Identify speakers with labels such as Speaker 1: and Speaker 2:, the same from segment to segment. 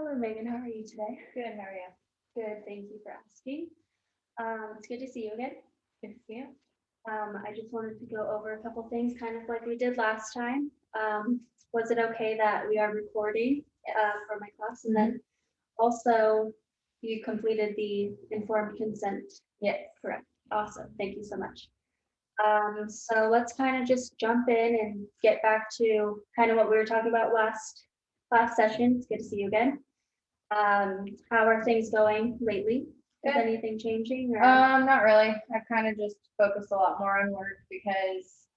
Speaker 1: Hello, Megan. How are you today?
Speaker 2: Good, how are you?
Speaker 1: Good. Thank you for asking. It's good to see you again.
Speaker 2: Good to see you.
Speaker 1: I just wanted to go over a couple things, kind of like we did last time. Was it okay that we are recording for my class? And then also, you completed the informed consent.
Speaker 2: Yes.
Speaker 1: Correct. Awesome. Thank you so much. So let's kind of just jump in and get back to kind of what we were talking about last session. It's good to see you again. How are things going lately? Is
Speaker 2: Good.
Speaker 1: anything changing or?
Speaker 2: Not really. I've kind of just focused a lot more on work because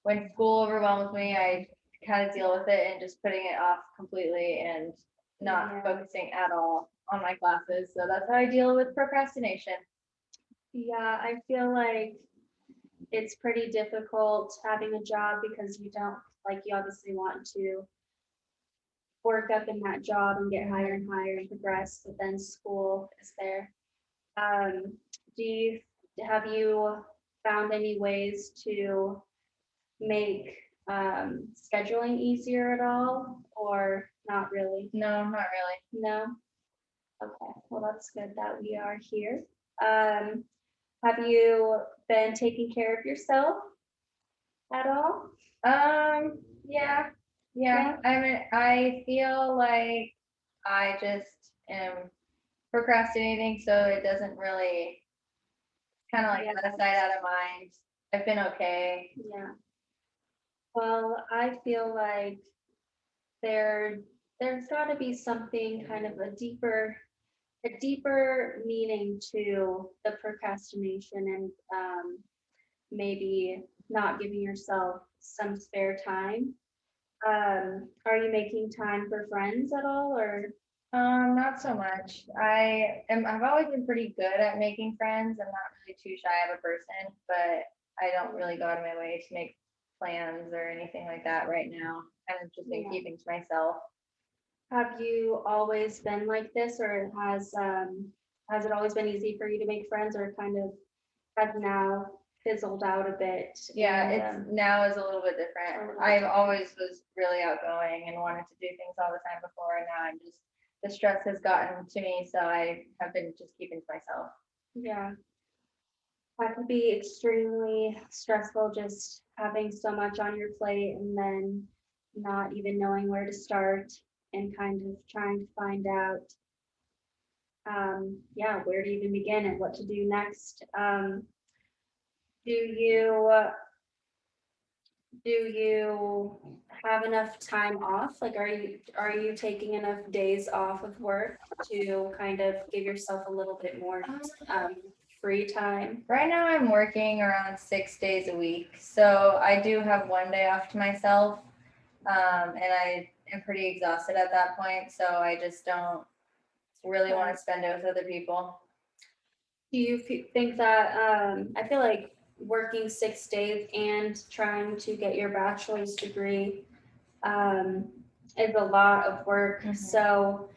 Speaker 2: when school overwhelms me, I kind of deal with it and just putting it off completely and not
Speaker 1: Yeah.
Speaker 2: focusing at all on my classes. So that's how I deal with procrastination.
Speaker 1: Yeah, I feel like it's pretty difficult having a job because you obviously want to work up in that job and get higher and higher and progress, but then school is there. Um, do you, have you found any ways to make scheduling easier at all or not really?
Speaker 2: No, not really.
Speaker 1: No? Okay, well, that's good that we are here. Um, have you been taking care of yourself at all?
Speaker 2: Yeah.
Speaker 1: Yeah.
Speaker 2: I mean, I feel like I just am procrastinating, so it doesn't really kind of like
Speaker 1: Yeah.
Speaker 2: out of sight, out of mind. I've been okay.
Speaker 1: Yeah. Well, I feel like there there's got to be something kind of a deeper meaning to the procrastination and maybe not giving yourself some spare time. Are you making time for friends at all or?
Speaker 2: Not so much. I've always been pretty good at making friends. I'm not really too shy of a person, but I don't really go out of my way to make plans or anything like that right now. Kind of just been
Speaker 1: Yeah.
Speaker 2: keeping to myself.
Speaker 1: Have you always been like this or has it always been easy for you to make friends or kind of has now fizzled out a bit?
Speaker 2: Yeah,
Speaker 1: And
Speaker 2: it's now is a little bit
Speaker 1: a
Speaker 2: different.
Speaker 1: little bit
Speaker 2: I've
Speaker 1: different.
Speaker 2: always was really outgoing and wanted to do things all the time before, and now I'm just the stress has gotten to me, so I have been just keeping to myself.
Speaker 1: Yeah, that could be extremely stressful just having so much on your plate and then not even knowing where to start and kind of trying to find out yeah, where to even begin and what to do next. Do you do you have enough time off? Like, are you taking enough days off of work to kind of give yourself a little bit more um, free time?
Speaker 2: Right now, I'm working around 6 days a week, so I do have one day off to myself, and I am pretty exhausted at that point. So I just don't really want to spend it with other people.
Speaker 1: Do you think that I feel like working 6 days and trying to get your bachelor's degree um, is a lot of work.
Speaker 2: Mhm.
Speaker 1: So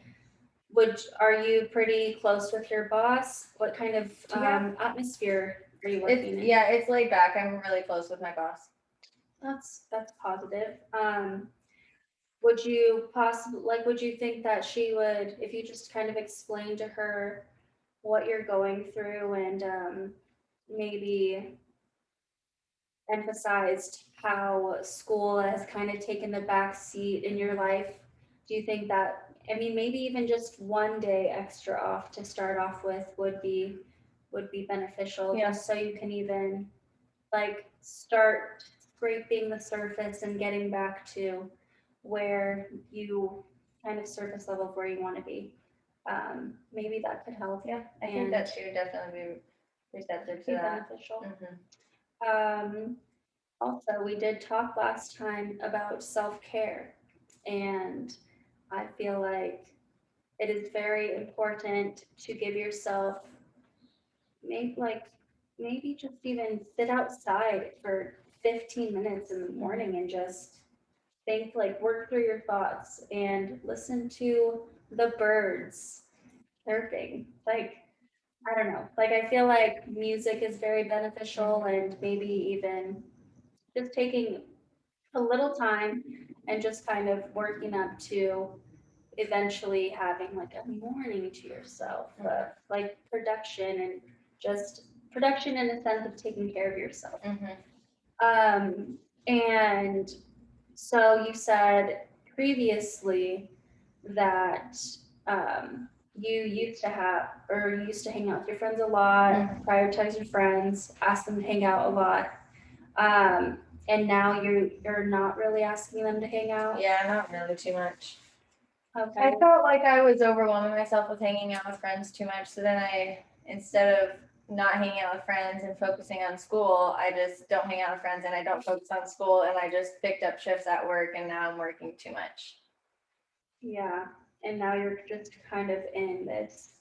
Speaker 1: are you pretty close with your boss? What kind of
Speaker 2: Yeah.
Speaker 1: atmosphere are you working in?
Speaker 2: It's laid back. I'm really close with my boss.
Speaker 1: That's positive. Would you possibly would you think that she would, if you just kind of explain to her what you're going through and maybe emphasized how school has kind of taken the back seat in your life, do you think that, I mean, maybe even just one day extra off to start off with would be beneficial,
Speaker 2: Yeah.
Speaker 1: just so you can even start scraping the surface and getting back to where you kind of surface level of where you want to be. Maybe that could help.
Speaker 2: Yeah, I think that she would definitely be receptive to
Speaker 1: Be
Speaker 2: that.
Speaker 1: beneficial.
Speaker 2: Mhm.
Speaker 1: Also, we did talk last time about self-care, and I feel like it is very important to give yourself maybe just even sit outside for 15 minutes in the morning and just think, work through your thoughts and listen to the birds chirping. I don't know. I feel like music is very beneficial and maybe even just taking a little time and just kind of working up to eventually having like a morning to yourself, like production and just production in the sense of taking care of yourself. And so you said previously that you used to have, or you used to hang out with your friends a lot, prioritize your friends, ask them to hang out a lot. And now you're not really asking them to hang out.
Speaker 2: Yeah, not really too much.
Speaker 1: Okay.
Speaker 2: I felt like I was overwhelming myself with hanging out with friends too much. So then instead of not hanging out with friends and focusing on school, I just don't hang out with friends and I don't focus on school and I just picked up shifts at work and now I'm working too much.
Speaker 1: Yeah, and now you're just kind of in this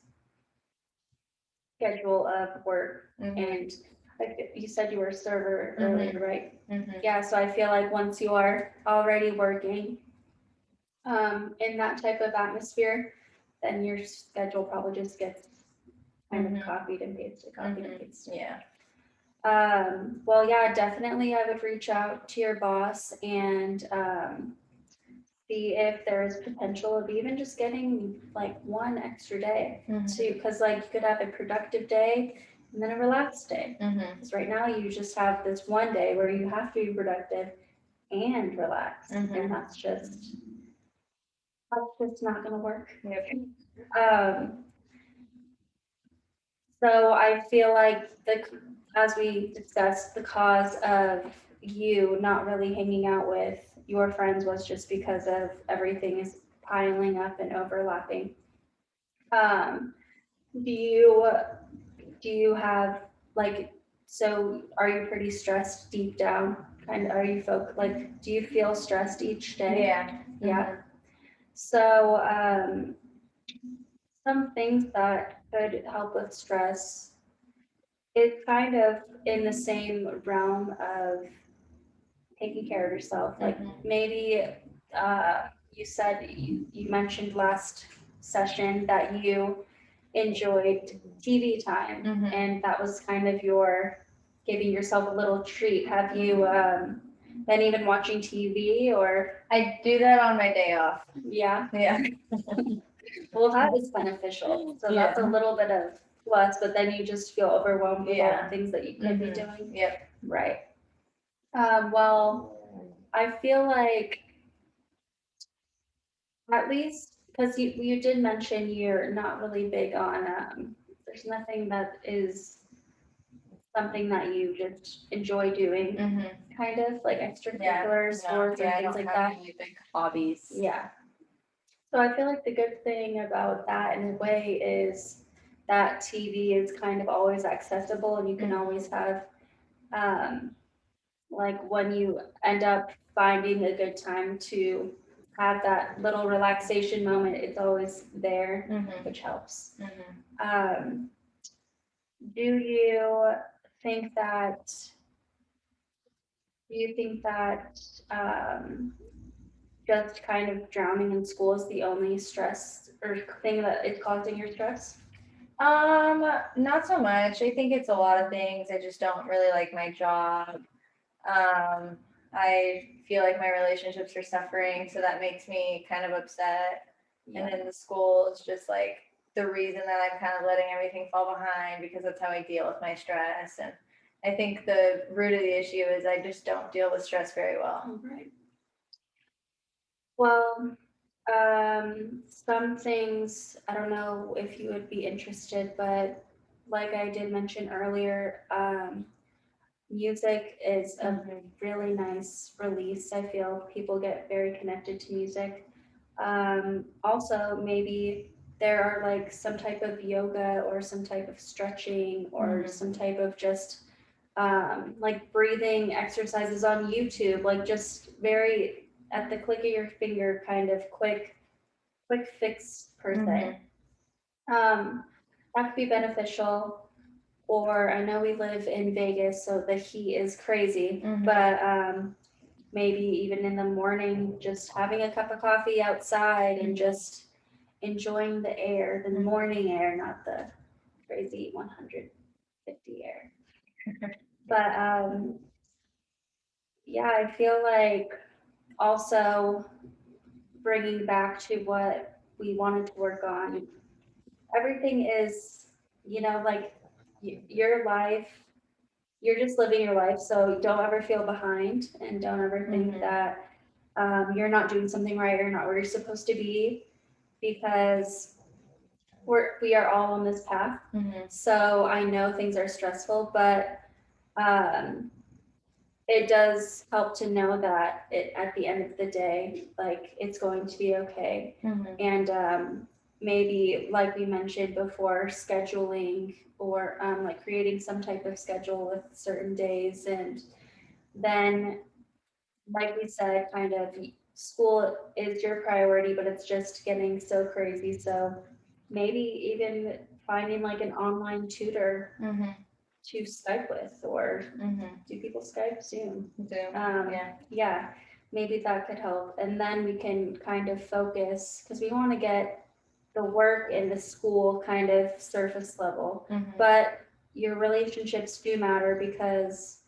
Speaker 1: schedule of work, and like you said, you were a server earlier, right? Yeah, so I feel like once you are already working in that type of atmosphere, then your schedule probably just gets kind of copied and pasted, copied and pasted.
Speaker 2: Yeah.
Speaker 1: Well, yeah, definitely I would reach out to your boss and see if there's potential of even just getting like one extra day too, because like you could have a productive day and then a relaxed day. Because right now you just have this one day where you have to be productive and relax, and that's just not gonna work. So I feel like as we discussed, the cause of you not really hanging out with your friends was just because of everything is piling up and overlapping. Do you have like, so are you pretty stressed deep down? Kind of, are you like, do you feel stressed each day?
Speaker 2: Yeah.
Speaker 1: Yeah. So some things that could help with stress, it's kind of in the same realm of taking care of yourself. Like maybe you said you mentioned last session that you enjoyed TV time, and that was kind of your giving yourself a little treat. Have you been even watching TV or?
Speaker 2: I do that on my day off.
Speaker 1: Yeah.
Speaker 2: Yeah.
Speaker 1: Well, that is beneficial. So that's a little bit of plus, but then you just feel overwhelmed with all the things that you could be doing.
Speaker 2: Yep.
Speaker 1: Right. Well, I feel like at least because you did mention you're not really big on there's nothing that is something that you just enjoy doing, kind of like extracurricular sports or things like that.
Speaker 2: Really big hobbies.
Speaker 1: Yeah. So I feel like the good thing about that in a way is that TV is kind of always accessible and you can always have like when you end up finding a good time to have that little relaxation moment, it's always there, which helps. Do you think that just kind of drowning in school is the only stress or thing that is causing your stress?
Speaker 2: Not so much. I think it's a lot of things. I just don't really like my job. I feel like my relationships are suffering, so that makes me kind of upset. Yeah. And then the school is just like the reason that I'm kind of letting everything fall behind because that's how I deal with my stress. And I think the root of the issue is I just don't deal with stress very well.
Speaker 1: Right. Well, some things, I don't know if you would be interested, but like I did mention earlier, music is a really nice release. I feel people get very connected to music. Also, maybe there are like some type of yoga or some type of stretching or some type of just like breathing exercises on YouTube, like just very at the click of your finger, kind of quick fix per se. That could be beneficial. Or I know we live in Vegas, so the heat is crazy, but maybe even in the morning, just having a cup of coffee outside and just enjoying the air, the morning air, not the crazy 150 air. But yeah, I feel like also bringing back to what we wanted to work on. Everything is, like your life, you're just living your life. So don't ever feel behind and don't ever think
Speaker 2: Mhm.
Speaker 1: that you're not doing something right or not where you're supposed to be, because we are all on this path.
Speaker 2: Mhm.
Speaker 1: So I know things are stressful, but um, it does help to know that at the end of the day, like it's going to be okay.
Speaker 2: Mhm.
Speaker 1: And maybe, like we mentioned before, scheduling or like creating some type of schedule with certain days. And then, like we said, kind of school is your priority, but it's just getting so crazy. So maybe even finding like an online tutor
Speaker 2: Mhm.
Speaker 1: to Skype with, or
Speaker 2: Mhm.
Speaker 1: do people Skype? Zoom?
Speaker 2: Zoom. Yeah.
Speaker 1: Yeah, maybe that could help. And then we can kind of focus, because we want to get the work and the school kind of surface level.
Speaker 2: Mhm.
Speaker 1: But your relationships do matter, because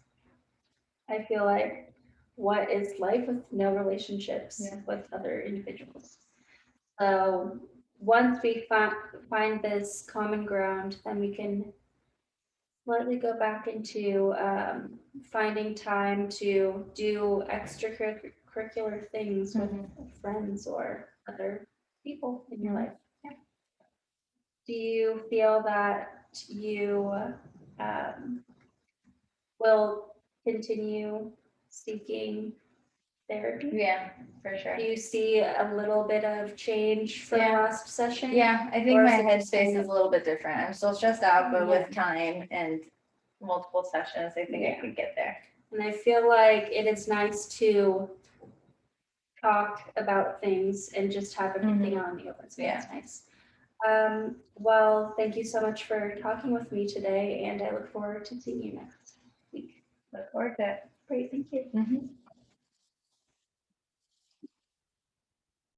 Speaker 1: I feel like, what is life with no relationships
Speaker 2: Yeah.
Speaker 1: with other individuals? So once we find this common ground, then we can slightly go back into finding time to do extracurricular things with friends or other people in your
Speaker 2: Mhm.
Speaker 1: life. Yeah. Do you feel that you will continue seeking therapy?
Speaker 2: Yeah, for sure.
Speaker 1: Do you see a little bit of change from
Speaker 2: Yeah.
Speaker 1: last session?
Speaker 2: Yeah, I think
Speaker 1: Or
Speaker 2: my
Speaker 1: is it just
Speaker 2: headspace
Speaker 1: kind
Speaker 2: is
Speaker 1: of-
Speaker 2: a little bit different. I'm still stressed out, but
Speaker 1: Yeah.
Speaker 2: with time and multiple sessions, I think I
Speaker 1: Yeah.
Speaker 2: could get there.
Speaker 1: And I feel like it is nice to talk about things and just have everything out in the open. So that's nice. Well, thank you so much for talking with me today, and I look forward to seeing you next week.
Speaker 2: Look forward to it.
Speaker 1: Great, thank you.
Speaker 2: Mhm.